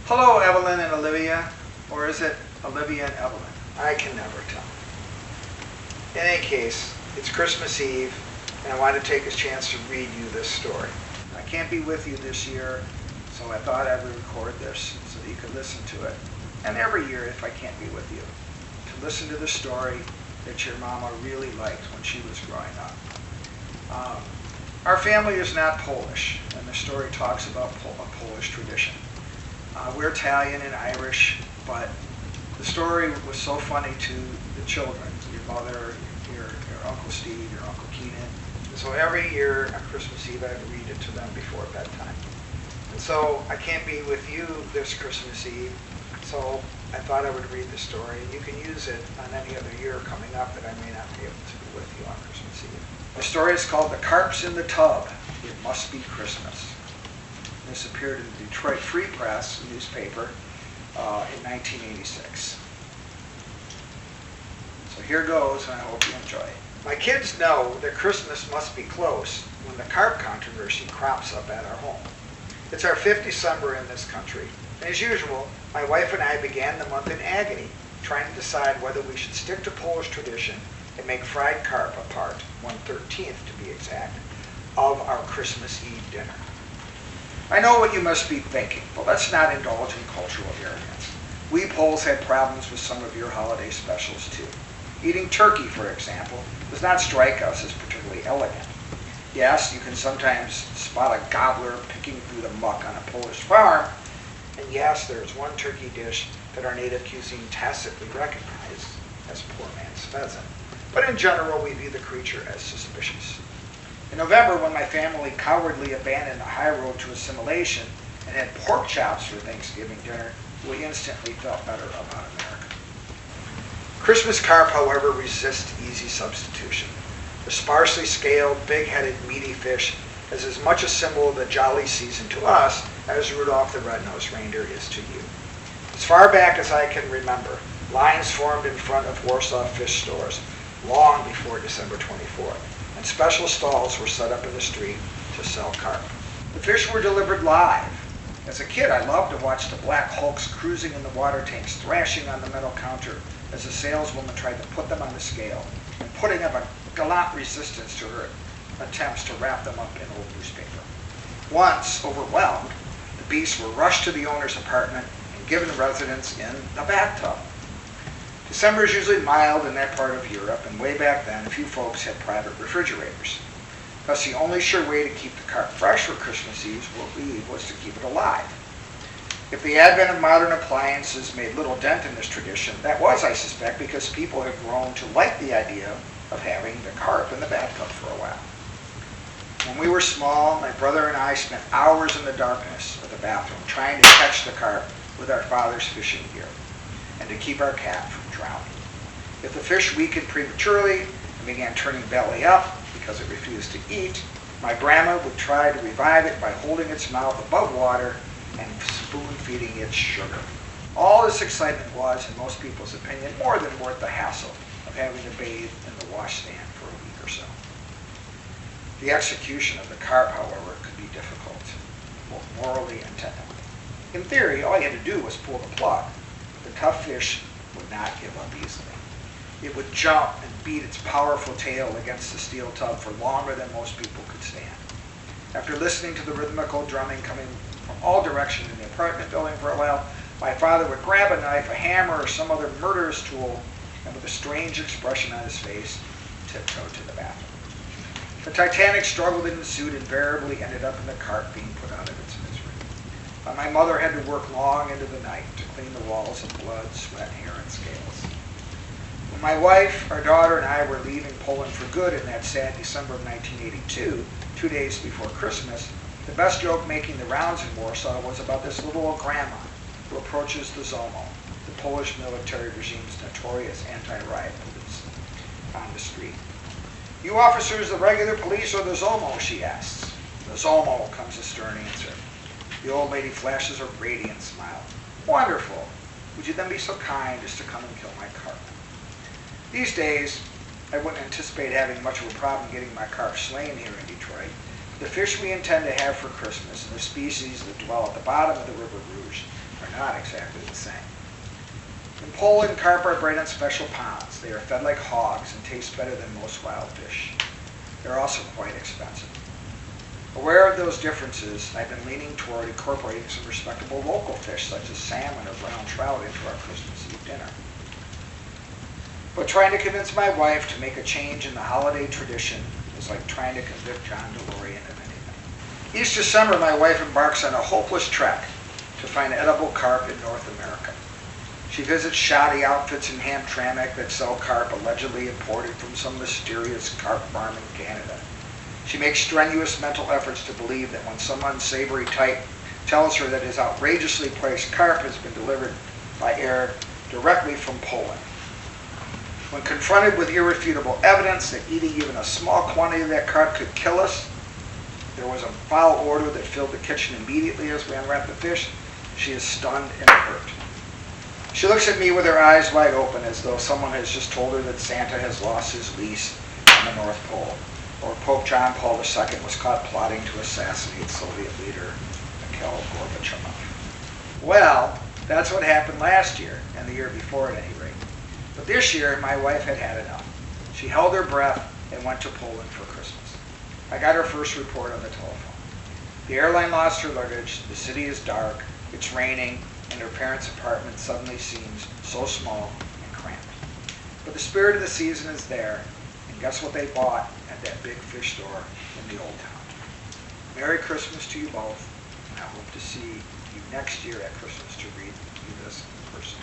Hello, Evelyn and Olivia, or is it Olivia and Evelyn? I can never tell. In any case, it's Christmas Eve, and I want to take a chance to read you this story. I can't be with you this year, so I thought I would record this so that you could listen to it. And every year, if I can't be with you, to listen to the story that your mama really liked when she was growing up. Our family is not Polish, and the story talks about a Polish tradition. We're Italian and Irish, but the story was so funny to the children, your mother, your Uncle Steve, your Uncle Keenan. So every year on Christmas Eve, I would read it to them before bedtime. And so I can't be with you this Christmas Eve, so I thought I would read the story, and you can use it on any other year coming up that I may not be able to be with you on Christmas Eve. The story is called The Carp's in the Tub. It Must Be Christmas. This appeared in the Detroit Free Press newspaper in 1986. So here goes, and I hope you enjoy it. My kids know that Christmas must be close when the carp controversy crops up at our home. It's our 5th December in this country. And as usual, my wife and I began the month in agony, trying to decide whether we should stick to Polish tradition and make fried carp a part, 1/13 to be exact, of our Christmas Eve dinner. I know what you must be thinking, but let's not indulge in cultural arrogance. We Poles had problems with some of your holiday specials too. Eating turkey, for example, does not strike us as particularly elegant. Yes, you can sometimes spot a gobbler picking through the muck on a Polish farm, and yes, there is one turkey dish that our native cuisine tacitly recognizes as poor man's pheasant. But in general, we view the creature as suspicious. In November, when my family cowardly abandoned the high road to assimilation and had pork chops for Thanksgiving dinner, we instantly felt better about America. Christmas carp, however, resists easy substitution. The sparsely scaled, big-headed, meaty fish is as much a symbol of the jolly season to us as Rudolph the Red-Nosed Reindeer is to you. As far back as I can remember, lines formed in front of Warsaw fish stores long before December 24th, and special stalls were set up in the street to sell carp. The fish were delivered live. As a kid, I loved to watch the black hulks cruising in the water tanks, thrashing on the metal counter as the saleswoman tried to put them on the scale, and putting up a gallant resistance to her attempts to wrap them up in old newspaper. Once, overwhelmed, the beasts were rushed to the owner's apartment and given residence in the bathtub. December is usually mild in that part of Europe, and way back then, few folks had private refrigerators. Thus, the only sure way to keep the carp fresh for Christmas Eve was to keep it alive. If the advent of modern appliances made little dent in this tradition, that was, I suspect, because people have grown to like the idea of having the carp in the bathtub for a while. When we were small, my brother and I spent hours in the darkness of the bathroom trying to catch the carp with our father's fishing gear, and to keep our cat from drowning. If the fish weakened prematurely and began turning belly up because it refused to eat, my grandma would try to revive it by holding its mouth above water and spoon-feeding it sugar. All this excitement was, in most people's opinion, more than worth the hassle of having to bathe in the washstand for a week or so. The execution of the carp, however, could be difficult, both morally and technically. In theory, all you had to do was pull the plug. The tough fish would not give up easily. It would jump and beat its powerful tail against the steel tub for longer than most people could stand. After listening to the rhythmical drumming coming from all directions in the apartment building for a while, my father would grab a knife, a hammer, or some other murderous tool, and with a strange expression on his face, tiptoe to the bathroom. The titanic struggle that ensued invariably ended up in the carp being put out of its misery. My mother had to work long into the night to clean the walls of blood, sweat, hair, and scales. When my wife, our daughter, and I were leaving Poland for good in that sad December of 1982, 2 days before Christmas, the best joke making the rounds in Warsaw was about this little old grandma who approaches the ZOMO, the Polish military regime's notorious anti-riot police, on the street. "You officers, the regular police, or the ZOMO?" she asks. "The ZOMO," comes the stern answer. The old lady flashes a radiant smile. "Wonderful. Would you then be so kind as to come and kill my carp?" These days, I wouldn't anticipate having much of a problem getting my carp slain here in Detroit. The fish we intend to have for Christmas and the species that dwell at the bottom of the River Rouge are not exactly the same. In Poland, carp are bred in special ponds. They are fed like hogs and taste better than most wild fish. They're also quite expensive. Aware of those differences, I've been leaning toward incorporating some respectable local fish such as salmon or brown trout into our Christmas Eve dinner. But trying to convince my wife to make a change in the holiday tradition is like trying to convict John DeLorean of anything. Each December, my wife embarks on a hopeless trek to find edible carp in North America. She visits shoddy outfits in Hamtramck that sell carp allegedly imported from some mysterious carp farm in Canada. She makes strenuous mental efforts to believe that when some unsavory type tells her that his outrageously priced carp has been delivered by air directly from Poland. When confronted with irrefutable evidence that eating even a small quantity of that carp could kill us, there was a foul odor that filled the kitchen immediately as we unwrapped the fish, she is stunned and hurt. She looks at me with her eyes wide open as though someone has just told her that Santa has lost his lease on the North Pole, or Pope John Paul II was caught plotting to assassinate Soviet leader Mikhail Gorbachev. Well, that's what happened last year, and the year before at any rate. But this year, my wife had had enough. She held her breath and went to Poland for Christmas. I got her first report on the telephone. The airline lost her luggage, the city is dark, it's raining, and her parents' apartment suddenly seems so small and cramped. But the spirit of the season is there, and guess what they bought at that big fish store in the old town? Merry Christmas to you both, and I hope to see you next year at Christmas to read you this in person.